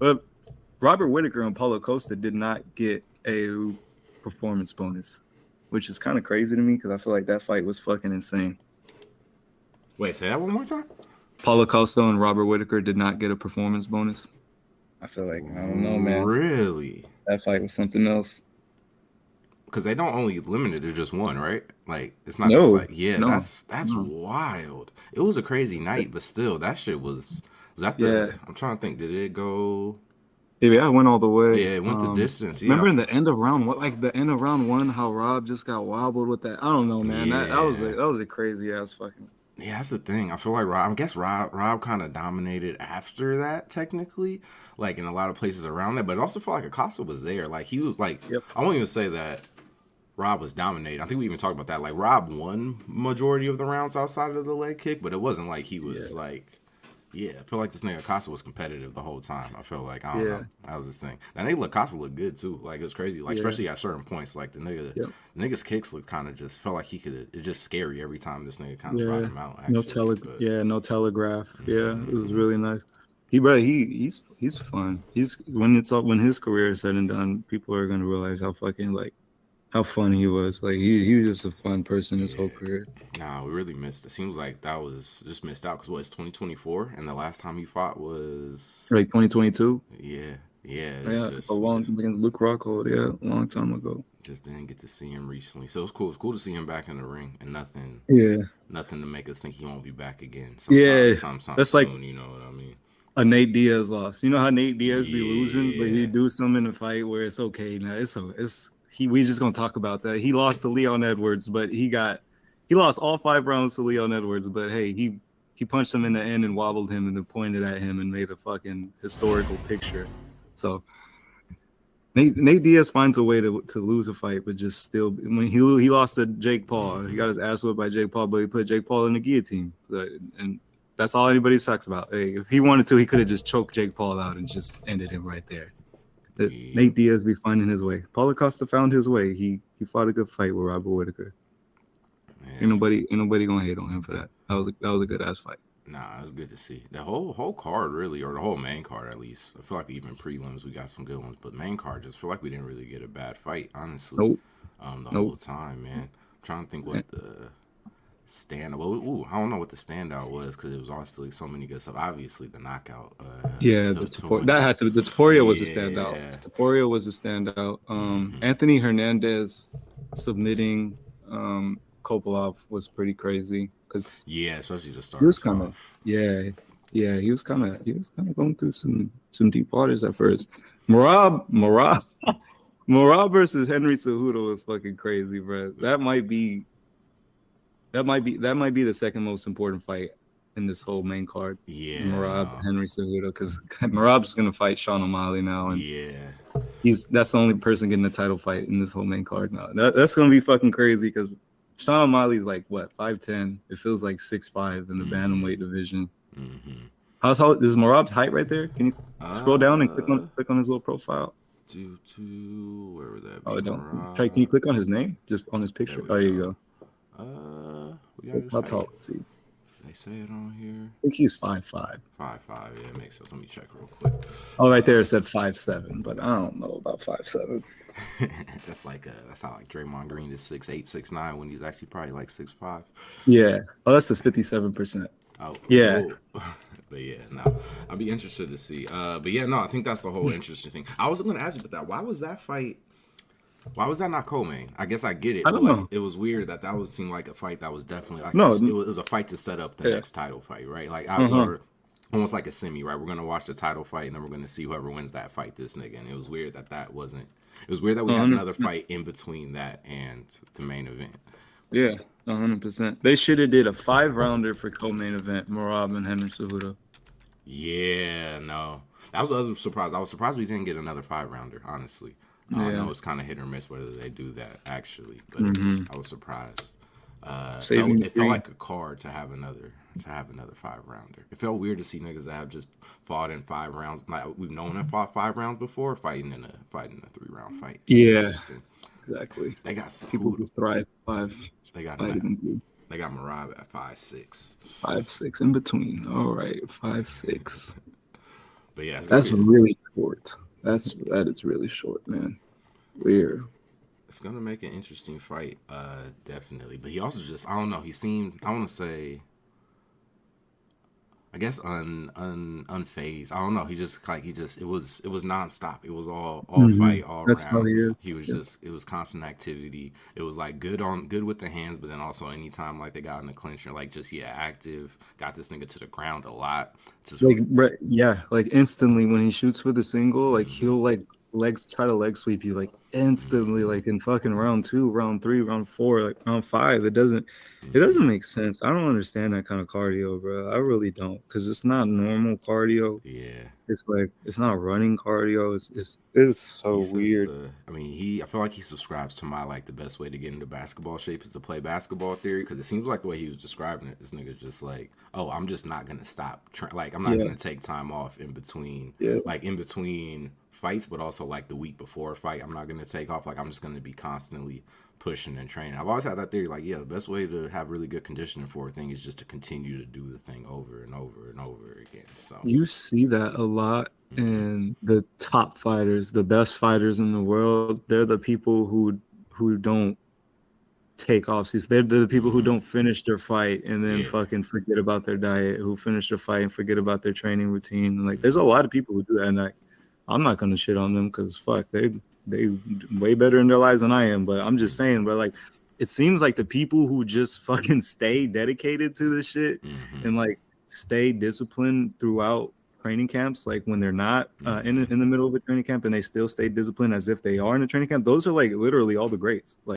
But Robert Whittaker and Paulo Costa did not get a performance bonus, which is kind of crazy to me because I feel like that fight was fucking insane. Wait, say that one more time. Paulo Costa and Robert Whittaker did not get a performance bonus. I feel like, I don't know, man. Really? That fight was something else. Because they don't only limit it to just one, right? Like, it's not just like, that's wild. It was a crazy night, but still, that shit was that the, I'm trying to think, did it go? Yeah, I went all the way. Yeah, it went the distance. Remember in the end of round one, like the end of round one, how Rob just got wobbled with that? I don't know, man. Yeah. That was a crazy ass fucking. Yeah, that's the thing. I feel like I guess Rob kind of dominated after that, technically, like in a lot of places around that. But it also felt like Acosta was there. Like he was like, I won't even say that Rob was dominating. I think we even talked about that. Like Rob won majority of the rounds outside of the leg kick, but it wasn't like he was like. Yeah, I feel like this nigga Acosta was competitive the whole time. I feel like, I don't know. That was his thing. That nigga Acosta looked good, too. Like, it was crazy. Like, especially at certain points. Like, the nigga's kicks looked kind of just, felt like he could, it's just scary every time this nigga kind of brought him out, actually. No telegraph. Yeah, it was really nice. He's fun. When his career is said and done, people are going to realize how fucking, like, how fun he was. Like, he's just a fun person his whole career. Nah, we really missed it. Seems like that was just missed out because it's 2024 and the last time he fought was like 2022. Yeah. Just, a long against Luke Rockhold. Yeah, a long time ago. Just didn't get to see him recently, so it's cool. It's cool to see him back in the ring and nothing to make us think he won't be back again. Sometime that's soon, like you know what I mean. A Nate Diaz loss. You know how Nate Diaz be losing, but he do something in the fight where it's okay now. We just gonna talk about that. He lost to Leon Edwards, but he lost all 5 rounds to Leon Edwards. But hey, he punched him in the end and wobbled him and then pointed at him and made a fucking historical picture. So Nate Diaz finds a way to lose a fight, but just still when he lost to Jake Paul, he got his ass whipped by Jake Paul, but he put Jake Paul in the guillotine, and that's all anybody talks about. Hey, if he wanted to, he could have just choked Jake Paul out and just ended him right there. Nate Diaz be finding his way. Paulo Costa found his way. He fought a good fight with Robert Whittaker. Ain't nobody gonna hate on him for that. That was a good ass fight. Nah, it was good to see. The whole card really, or the whole main card at least. I feel like even prelims we got some good ones, but main card just feel like we didn't really get a bad fight, honestly. Nope. Whole time, man. I'm trying to think what the stand. Well, I don't know what the standout was because it was honestly so many good stuff. Obviously, the knockout. The Taporia was a standout. Taporia was a standout. Anthony Hernandez submitting Kopolov was pretty crazy because especially the start. He was kind of he was kind of going through some deep waters at first. Merab versus Henry Cejudo was fucking crazy, bro. That might be the second most important fight in this whole main card. Merab, Henry Cejudo, because Merab's gonna fight Sean O'Malley now, and that's the only person getting a title fight in this whole main card now. That's gonna be fucking crazy because Sean O'Malley's like what 5'10". It feels like 6'5" in the bantamweight division. How's is Merab's height right there? Can you scroll down and click on his little profile? Where would that be? Oh, don't. Can you click on his name? Just on his picture. Oh, here you go. I'll talk to you. They say it on here. I think he's 5'5". 5'5", yeah, it makes sense. Let me check real quick. Oh, right there it said 5'7", but I don't know about 5'7". That's how like Draymond Green is 6'8", 6'9", when he's actually probably like 6'5". Yeah. Oh, that's just 57%. Oh, yeah. But yeah, no, I'd be interested to see. But yeah, no, I think that's the whole interesting thing. I was going to ask you about that. Why was that fight? Why was that not co-main? I guess I get it. I don't know. It was weird that seemed like a fight that was definitely like it was a fight to set up the next title fight, right? Like almost like a semi, right? We're gonna watch the title fight and then we're gonna see whoever wins that fight this nigga. And it was weird that wasn't. It was weird that we had another fight in between that and the main event. Yeah, 100%. They should have did a 5-rounder for co-main event, Merab and Henry Cejudo. Yeah, no, that was the other surprise. I was surprised we didn't get another 5-rounder, honestly. I know it's kind of hit or miss whether they do that actually, but I was surprised. It felt like a card to have another 5-rounder. It felt weird to see niggas that have just fought in 5 rounds. Like we've known that fought 5 rounds before, fighting in a 3-round fight. Yeah, exactly. They got some people who thrive 5. They got Merab at 5'6". 5'6" in between. All right, 5'6". But yeah, that's really short. That is really short, man. Weird. It's gonna make an interesting fight, definitely. But he also just, I don't know. He seemed, I want to say, I guess unfazed. I don't know. He just like it was nonstop. It was all fight all That's how round. he is. He was Yeah. just it was constant activity. It was like good with the hands, but then also anytime like they got in the clincher, like just active. Got this nigga to the ground a lot. Just Like yeah, like instantly when he shoots for the single, like mm-hmm, he'll like try to leg sweep you like instantly, mm-hmm, like in fucking round 2, round 3, round 4, like round 5. It mm-hmm. doesn't make sense. I don't understand that kind of cardio, bro. I really don't, because it's not normal cardio. Yeah. It's like it's not running cardio. It's so He says weird. I feel like he subscribes to my like the best way to get into basketball shape is to play basketball theory because it seems like the way he was describing it, this nigga's just like, oh, I'm just not gonna stop, like I'm not Yeah, gonna take time off yeah. in between fights, but also like the week before a fight, I'm not gonna take off. Like I'm just gonna be constantly pushing and training. I've always had that theory, like, yeah, the best way to have really good conditioning for a thing is just to continue to do the thing over and over and over again. So, You see that a lot mm-hmm, in the top fighters, the best fighters in the world. They're the people who don't take off seasons. They're the people who mm-hmm, don't finish their fight and then yeah, fucking forget about their diet, who finish their fight and forget about their training routine. Like, there's a mm-hmm, lot of people who do that, and I'm not gonna shit on them because fuck, they way better in their lives than I am. But I'm just saying, but like, it seems like the people who just fucking stay dedicated to this shit mm-hmm, and like stay disciplined throughout training camps, like when they're not mm-hmm. in the middle of a training camp and they still stay disciplined as if they are in a training camp. Those are like literally all the greats. Like